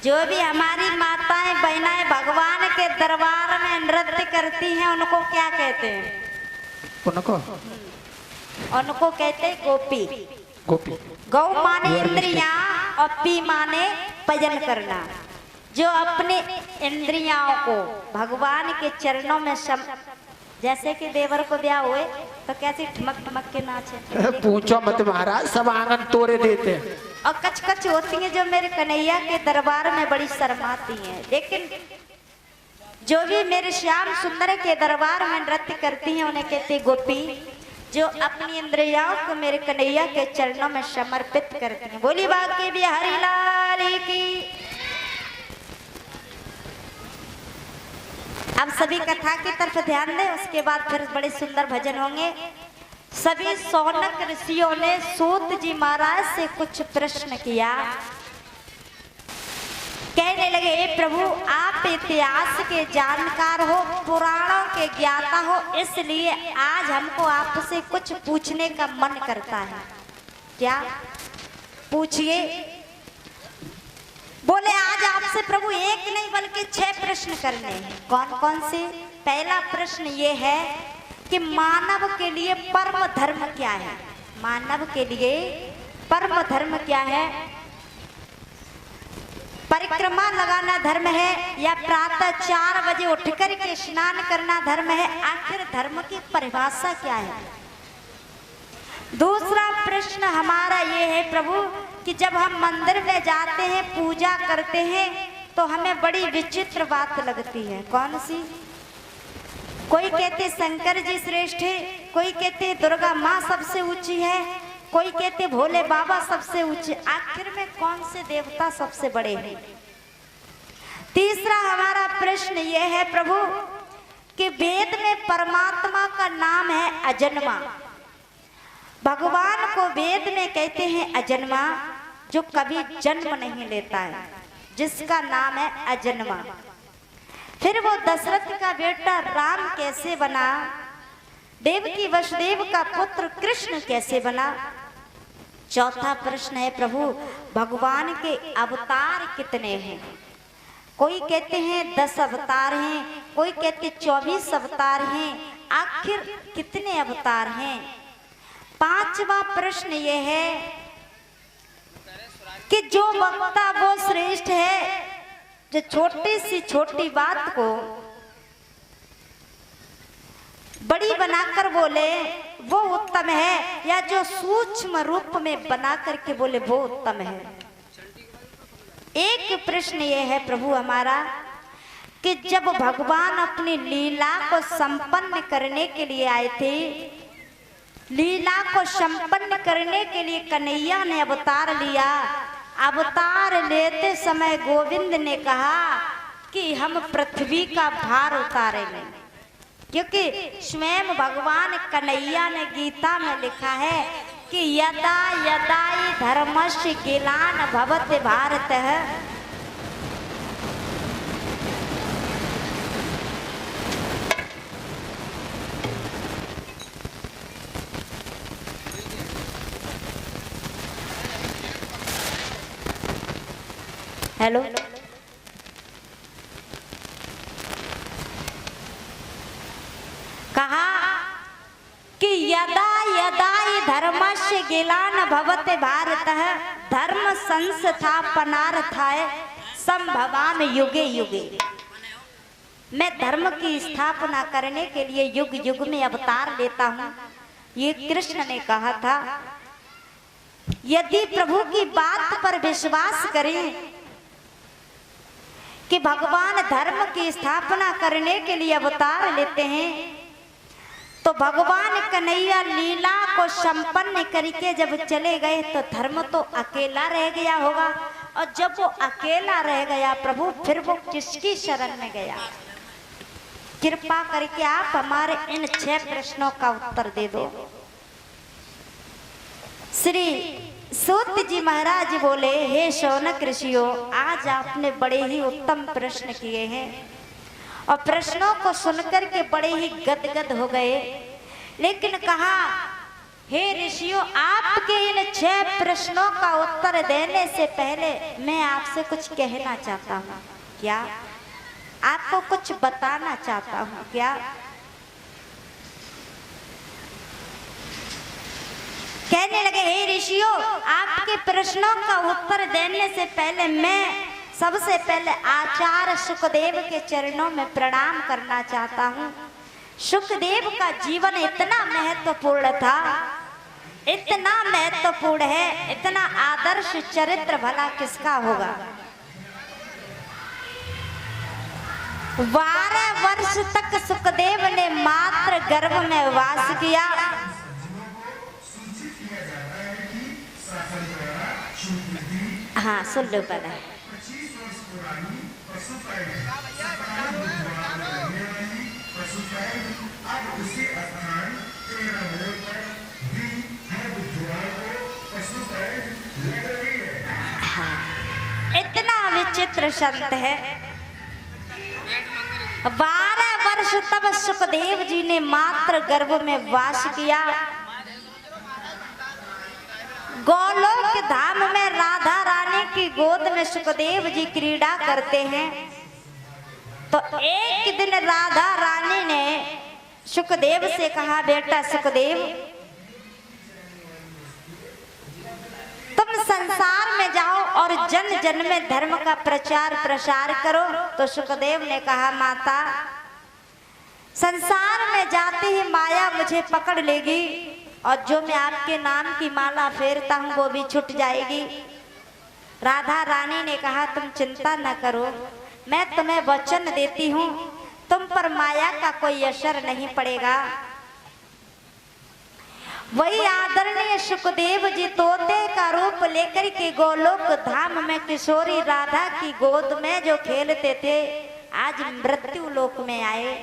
जो भी हमारी माताएं बहनाएं भगवान के दरबार में नृत्य करती हैं उनको क्या कहते हैं? उनको कहते हैं गोपी। गोपी। गौ माने इंद्रियां और पी माने भजन करना। जो अपने इंद्रियाओं को भगवान के चरणों में जैसे कि देवर को ब्याह हुए तो कैसे ठमक ठमक के नाचे। पूछो मत महाराज, सब आंगन तोड़े देते हैं। और कच कच होती हैं जो मेरे कन्हैया के दरबार में बड़ी शर्माती हैं। लेकिन जो भी मेरे श्याम सुंदर के दरबार में नृत्य करती हैं उन्हें कहते गोपी। जो अपनी इंद्रियाओं को मेरे कन्हैया के चरणों में समर्पित करती हैं। बोली बाकी भी हरिलाल की। अब सभी कथा की तरफ ध्यान दें, उसके बाद फिर बड़े सुंदर भजन होंगे। सभी सौनक ऋषियों ने सूत जी महाराज से कुछ प्रश्न किया। कहने लगे, हे प्रभु आप इतिहास के जानकार हो, पुराणों के ज्ञाता हो, इसलिए आज हमको आपसे कुछ पूछने का मन करता है। क्या? पूछिए। बोले आज आपसे प्रभु एक नहीं बल्कि 6 प्रश्न करने हैं। कौन कौन से? पहला प्रश्न ये है कि मानव के लिए परम धर्म क्या है? मानव के लिए परम धर्म क्या है? परिक्रमा लगाना धर्म है या प्रातः 4 बजे उठकर के स्नान करना धर्म है? आखिर धर्म की परिभाषा क्या है? दूसरा प्रश्न हमारा ये है प्रभु कि जब हम मंदिर में जाते हैं, पूजा करते हैं, तो हमें बड़ी विचित्र बात लगती है। कौन सी? कोई कहते शंकर जी श्रेष्ठ है, कोई कहते दुर्गा माँ सबसे ऊंची है, कोई कहते भोले बाबा सबसे ऊंचे। आखिर में कौन से देवता सबसे बड़े हैं? तीसरा हमारा प्रश्न यह है प्रभु कि वेद में परमात्मा का नाम है अजन्मा। भगवान को वेद में कहते हैं अजन्मा, जो कभी जन्म नहीं लेता है, जिसका नाम है अजन्मा। फिर वो दशरथ का बेटा राम कैसे बना? देवकी वसुदेव का पुत्र कृष्ण कैसे बना? चौथा प्रश्न है प्रभु भगवान के अवतार कितने हैं? कोई कहते हैं 10 अवतार हैं, कोई कहते 24 अवतार हैं। आखिर कितने अवतार हैं? पांचवा प्रश्न ये है कि जो वक्ता वो श्रेष्ठ है, जो छोटी सी छोटी बात को बड़ी बनाकर बोले वो उत्तम है, या जो सूक्ष्म रूप में बना करके बोले वो उत्तम है। एक प्रश्न ये है प्रभु हमारा कि जब भगवान अपनी लीला को संपन्न करने के लिए आए थे, लीला को संपन्न करने के लिए कन्हैया ने अवतार लिया। अवतार लेते समय गोविंद ने कहा कि हम पृथ्वी का भार उतारेंगे, क्योंकि स्वयं भगवान कन्हैया ने गीता में लिखा है कि यदा यदा हि धर्मस्य गिलान भवति भारतः। हेलो, कहा कि यदा यदा हि धर्मस्य गिलान भवति भारतः धर्म संस्थापनार्थाय संभवामि युगे युगे। मैं धर्म की स्थापना करने के लिए युग युग में अवतार लेता हूँ, ये कृष्ण ने कहा था। यदि प्रभु की बात पर विश्वास करें कि भगवान धर्म की स्थापना करने के लिए अवतार लेते हैं, तो भगवान कन्हैया लीला को संपन्न करके जब चले गए तो धर्म तो अकेला रह गया होगा। और जब वो अकेला रह गया प्रभु, फिर वो किसकी शरण में गया? कृपा करके आप हमारे इन 6 प्रश्नों का उत्तर दे दो। श्री सूत जी महाराज बोले, हे शौनक ऋषियों, आज आपने बड़े ही उत्तम प्रश्न किए हैं और प्रश्नों को सुनकर के बड़े ही गदगद हो गए। लेकिन कहा हे ऋषियों, आपके इन 6 प्रश्नों का उत्तर देने से पहले मैं आपसे कुछ कहना चाहता हूँ। क्या? आपको कुछ बताना चाहता हूँ। क्या? कहने लगे, हे ऋषियों, आपके प्रश्नों का उत्तर देने से पहले मैं सबसे पहले आचार्य सुखदेव के चरणों में प्रणाम करना चाहता हूँ। सुखदेव का जीवन इतना महत्वपूर्ण था, इतना महत्वपूर्ण है, इतना आदर्श चरित्र भला किसका होगा। 12 वर्ष तक सुखदेव ने मात्र गर्भ में वास किया। हाँ, सुन लो पहले। इतना विचित्र संत है। 12 वर्ष तब सुखदेव जी ने मात्र गर्भ में वास किया। गोलोक धाम में राधा रानी की गोद में सुखदेव जी क्रीड़ा करते हैं। तो एक दिन राधा रानी ने सुखदेव से कहा, बेटा सुखदेव, तुम संसार में जाओ और जन जन में धर्म का प्रचार प्रसार करो। तो सुखदेव ने कहा, माता, संसार में जाते ही माया मुझे पकड़ लेगी और जो मैं आपके नाम की माला फेरता हूँ वो भी छूट जाएगी। राधा रानी ने कहा, तुम चिंता न करो, मैं तुम्हें वचन देती हूँ, तुम पर माया का कोई असर नहीं पड़ेगा। वही आदरणीय सुखदेव जी तोते का रूप लेकर के गोलोक धाम में किशोरी राधा की गोद में जो खेलते थे, आज मृत्यु लोक में आए।